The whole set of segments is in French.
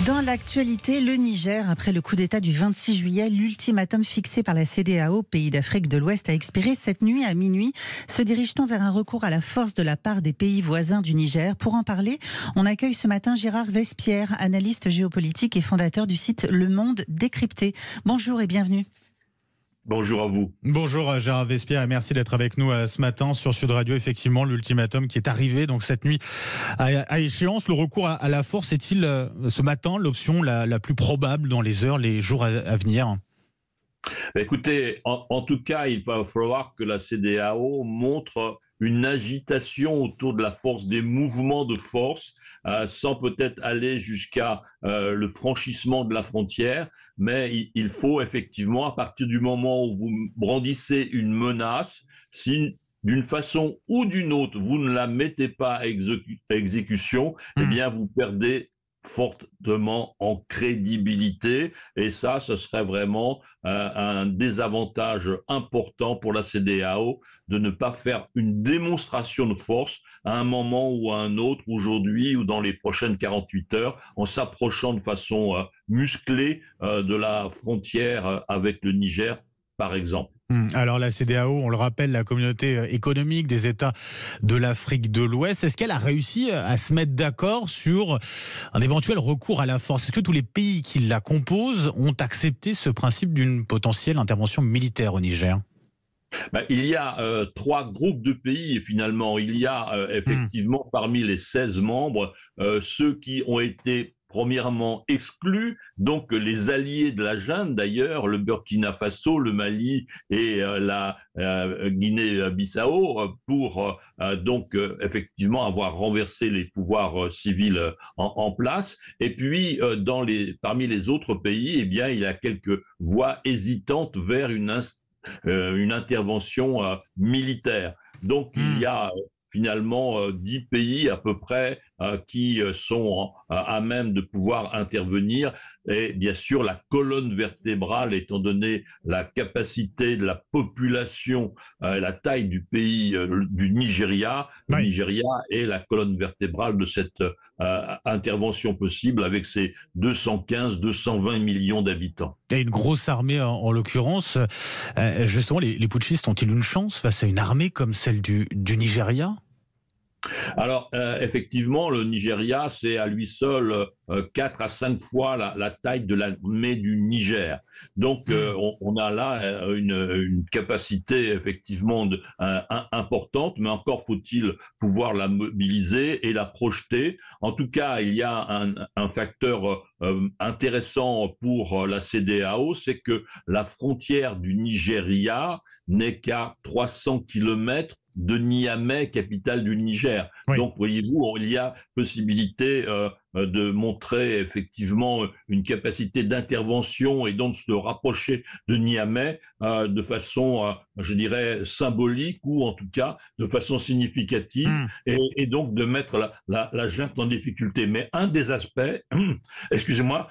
Dans l'actualité, le Niger, après le coup d'État du 26 juillet, l'ultimatum fixé par la CEDEAO, pays d'Afrique de l'Ouest, a expiré cette nuit à minuit. Se dirige-t-on vers un recours à la force de la part des pays voisins du Niger? Pour en parler, on accueille ce matin Gérard Vespierre, analyste géopolitique et fondateur du site Le Monde Décrypté. Bonjour et bienvenue. Bonjour à vous. Bonjour Gérard Vespierre et merci d'être avec nous ce matin sur Sud Radio. Effectivement, l'ultimatum qui est arrivé donc cette nuit à échéance. Le recours à la force est-il ce matin l'option la plus probable dans les heures, les jours à venir? Écoutez, en tout cas, il va falloir que la CEDEAO montre une agitation autour de la force, des mouvements de force, sans peut-être aller jusqu'à le franchissement de la frontière, mais il faut effectivement, à partir du moment où vous brandissez une menace, si d'une façon ou d'une autre, vous ne la mettez pas à exécution, eh bien, vous perdez fortement en crédibilité, et ça, ce serait vraiment un désavantage important pour la CEDEAO de ne pas faire une démonstration de force à un moment ou à un autre, aujourd'hui ou dans les prochaines 48 heures, en s'approchant de façon musclée de la frontière avec le Niger, par exemple. Alors la CEDEAO, on le rappelle, la communauté économique des États de l'Afrique de l'Ouest, est-ce qu'elle a réussi à se mettre d'accord sur un éventuel recours à la force? Est-ce que tous les pays qui la composent ont accepté ce principe d'une potentielle intervention militaire au Niger? Il y a trois groupes de pays finalement. Il y a effectivement parmi les 16 membres ceux qui ont été premièrement exclus, donc les alliés de la junte d'ailleurs, le Burkina Faso, le Mali et la Guinée-Bissau, pour donc effectivement avoir renversé les pouvoirs civils en place. Et puis parmi les autres pays, eh bien il y a quelques voix hésitantes vers une intervention militaire. Donc il y a finalement 10 pays à peu près qui sont à même de pouvoir intervenir. Et bien sûr, la colonne vertébrale, étant donné la capacité de la population, la taille du pays du Nigeria, le Nigeria est la colonne vertébrale de cette intervention possible avec ses 215-220 millions d'habitants. Il y a une grosse armée en l'occurrence. Justement, les putschistes ont-ils une chance face à une armée comme celle du Nigeria? Alors, effectivement, le Nigeria, c'est à lui seul 4 à 5 fois la taille de l'armée du Niger. Donc, on a là une capacité effectivement importante, mais encore faut-il pouvoir la mobiliser et la projeter. En tout cas, il y a un facteur intéressant pour la CEDEAO, c'est que la frontière du Nigeria n'est qu'à 300 kilomètres de Niamey, capitale du Niger. Oui. Donc, voyez-vous, il y a possibilité de montrer effectivement une capacité d'intervention et donc de se rapprocher de Niamey de façon, je dirais, symbolique ou en tout cas de façon significative et donc de mettre la junte en difficulté. Mais un des aspects, excusez-moi,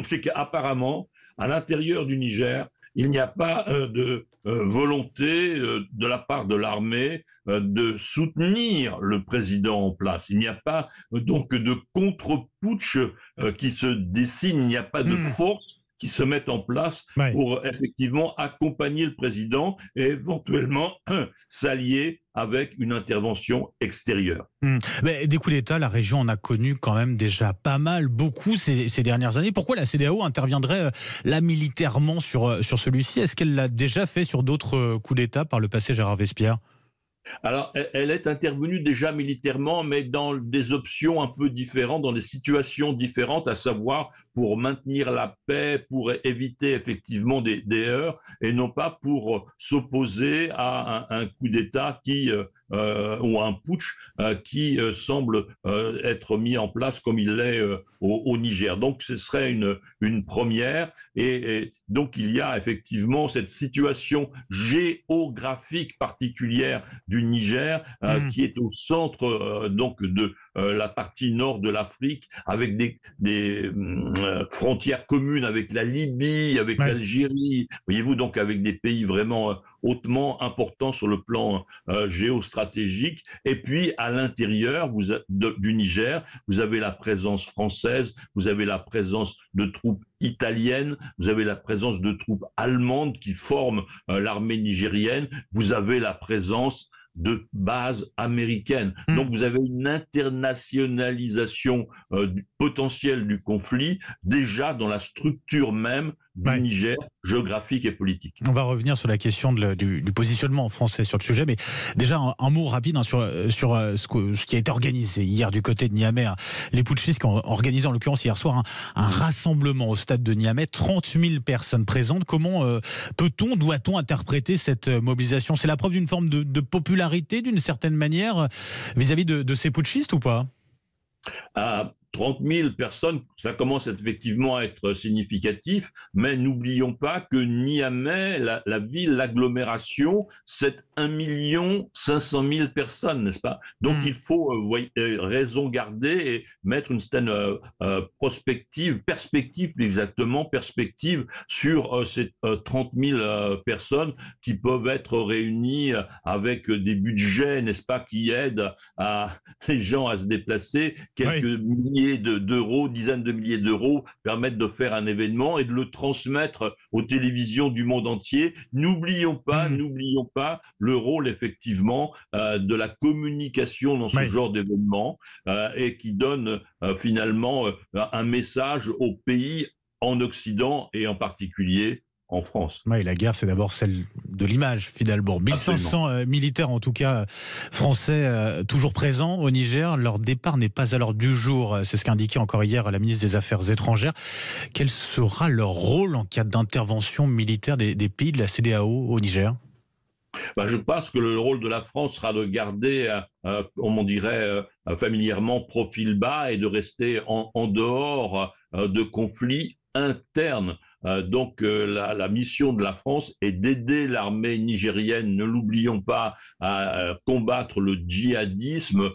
c'est qu'apparemment, à l'intérieur du Niger, il n'y a pas de volonté de la part de l'armée de soutenir le président en place. Il n'y a pas donc de contre-putsch qui se dessine, il n'y a pas de force qui se mettent en place pour effectivement accompagner le président et éventuellement s'allier avec une intervention extérieure. Mais des coups d'État, la région en a connu quand même déjà pas mal, beaucoup ces dernières années. Pourquoi la CEDEAO interviendrait là militairement sur celui-ci? Est-ce qu'elle l'a déjà fait sur d'autres coups d'État par le passé, Gérard Vespierre? Alors, elle est intervenue déjà militairement, mais dans des options un peu différentes, dans des situations différentes, à savoir pour maintenir la paix, pour éviter effectivement des heurts, et non pas pour s'opposer à un coup d'État ou un putsch qui semble être mis en place comme il l'est au Niger. Donc, ce serait une première, et donc il y a effectivement cette situation géographique particulière du Niger qui est au centre donc la partie nord de l'Afrique avec des frontières communes avec la Libye, avec l'Algérie, voyez-vous, donc avec des pays vraiment hautement importants sur le plan géostratégique. Et puis à l'intérieur du Niger, vous avez la présence française, vous avez la présence de troupes italiennes, vous avez la présence de troupes allemandes qui forment l'armée nigérienne, vous avez la présence de bases américaines. Donc vous avez une internationalisation potentielle du conflit déjà dans la structure même du Niger, géographique et politique. On va revenir sur la question du positionnement français sur le sujet, mais déjà un mot rapide sur ce qui a été organisé hier du côté de Niamey. Les putschistes qui ont organisé en l'occurrence hier soir un rassemblement au stade de Niamey, 30 000 personnes présentes. Comment doit-on interpréter cette mobilisation? C'est la preuve d'une forme de popularité d'une certaine manière vis-à-vis de ces putschistes ou pas? 30 000 personnes, ça commence effectivement à être significatif, mais n'oublions pas que Niamey, la ville, l'agglomération, c'est 1 500 000 personnes, n'est-ce pas? Donc il faut raison garder et mettre une certaine perspective sur ces 30 000 personnes qui peuvent être réunies avec des budgets, n'est-ce pas, qui aident les gens à se déplacer, quelques milliers d'euros, dizaines de milliers d'euros permettent de faire un événement et de le transmettre aux télévisions du monde entier. N'oublions pas le rôle effectivement de la communication dans ce genre d'événement et qui donne finalement un message au pays en Occident et en particulier en France. Oui, la guerre, c'est d'abord celle de l'image, finalement. 1500 militaires, en tout cas français, toujours présents au Niger. Leur départ n'est pas à l'ordre du jour. C'est ce qu'indiquait encore hier la ministre des Affaires étrangères. Quel sera leur rôle en cas d'intervention militaire des pays de la CEDEAO au Niger? Je pense que le rôle de la France sera de garder, comme on dirait familièrement, profil bas et de rester en dehors de conflits internes. Donc la mission de la France est d'aider l'armée nigérienne, ne l'oublions pas, à combattre le djihadisme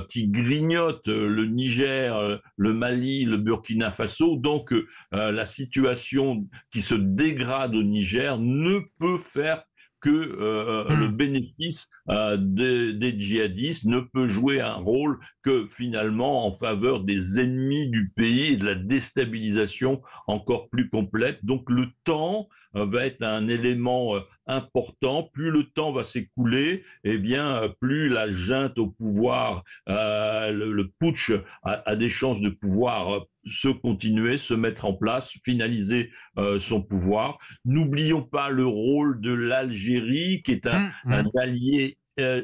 qui grignote le Niger, le Mali, le Burkina Faso. Donc la situation qui se dégrade au Niger ne peut faire que le bénéfice des djihadistes, ne peut jouer un rôle que finalement en faveur des ennemis du pays et de la déstabilisation encore plus complète. Donc le temps va être un élément important. Plus le temps va s'écouler, eh bien, plus la junte au pouvoir, le putsch a des chances de pouvoir se continuer, se mettre en place, finaliser son pouvoir. N'oublions pas le rôle de l'Algérie, qui est un allié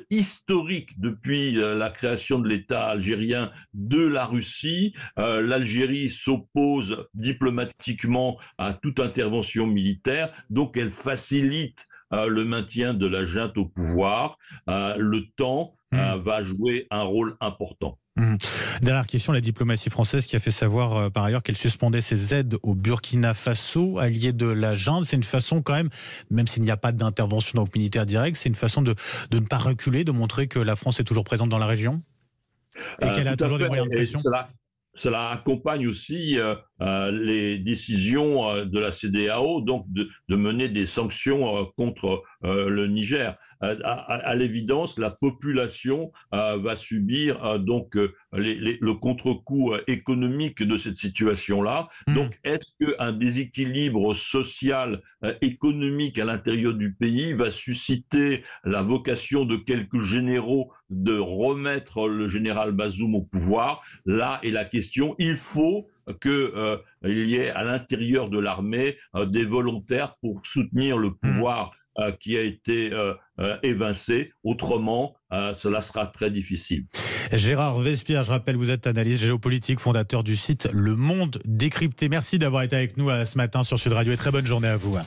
historique depuis la création de l'État algérien de la Russie. L'Algérie s'oppose diplomatiquement à toute intervention militaire, donc elle facilite le maintien de la junte au pouvoir. Le temps va jouer un rôle important. Dernière question, la diplomatie française qui a fait savoir par ailleurs qu'elle suspendait ses aides au Burkina Faso, allié de la junte. C'est une façon quand même s'il n'y a pas d'intervention donc militaire directe, c'est une façon de ne pas reculer, de montrer que la France est toujours présente dans la région et qu'elle a toujours des moyens de pression. Cela accompagne aussi les décisions de la CEDEAO, donc de mener des sanctions contre le Niger. À l'évidence, la population va subir donc le contre-coup économique de cette situation-là. Donc, est-ce qu'un déséquilibre social, économique à l'intérieur du pays va susciter la vocation de quelques généraux de remettre le général Bazoum au pouvoir? Là est la question. Il faut qu'il y ait à l'intérieur de l'armée des volontaires pour soutenir le pouvoir qui a été évincé. Autrement, cela sera très difficile. Gérard Vespierre, je rappelle, vous êtes analyste géopolitique, fondateur du site Le Monde Décrypté. Merci d'avoir été avec nous ce matin sur Sud Radio et très bonne journée à vous.